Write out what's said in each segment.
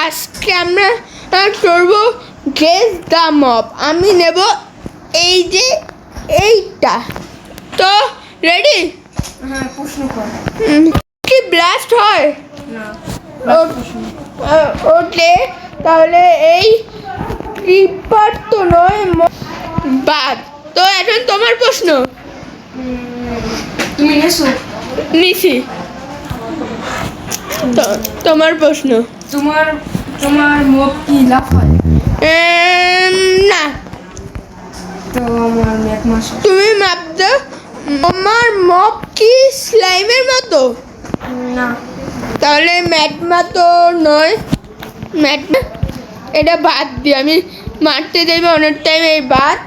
আজকে আমরা করব গেস দ্য মব। আমি নেব এই যে এইটা। তো রেডি? হ্যাঁ, প্রশ্ন কর। কি ব্লাস্ট হয়? না, ওকে, তাহলে এই ক্রিপার তো নয়, বাদ। তো এখন তোমার প্রশ্ন। তুমি নেছো? নিছি। তো তোমার প্রশ্ন। তোমার তোমার মুখ কি লাফায়? না, তো আমার এক মাস। তুমি মাপ দাও। আমার মপ কি স্লাইমের মতো? না, তাহলে ম্যাটমা তো নয়। ম্যাটমা এটা বাদ দিই, আমি মারতে দেবে অনেক টাইম, এই বাদ।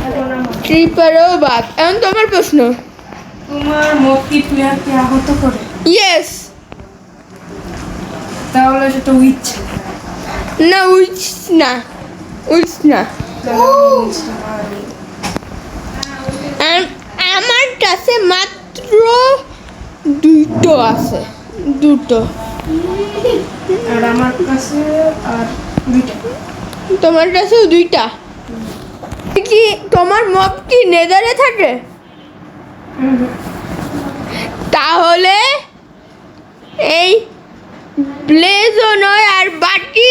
এখন আমার। ট্রিপারও বাদ। এখন তোমার প্রশ্ন। তোমার মুখ কি প্লেয়ারকে আহত করে? ইয়েস। তাহলে সেটা উইচ। না, উইচ না, উইচ না। আমার কাছে মাত্র দুটো আছে, দুটো। আর আমার কাছে আর দুইটা। তোমার কাছেও দুইটা। কি তোমার মব কি নেদারে থাকে? তাহলে এই ব্লেজও নয়, আর বাকি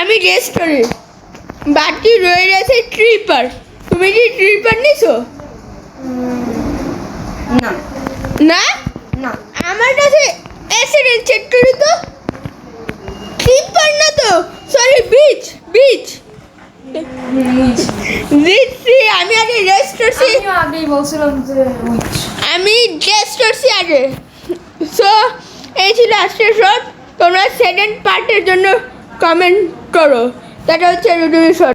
আমি গেস করি বাকি রয়ে গেছে ট্রিপার। তুমি কি ট্রিপার নিছো? না, না, না, আমার কাছে অ্যাসিডেন্ট চেক করি তো। ট্রিপার না তো, সরি, বিচ বিচ উইচ। দিচ্ছি। আমি আগে গেস করছি, আমিও আগেই বলছিলাম যে উইচ। আমি গেস করছি আগে। সো এই ছিল আজকের শট। তোমরা সেকেন্ড পার্টের জন্য কমেন্ট করো। সেটা হচ্ছে রুডুরি শট।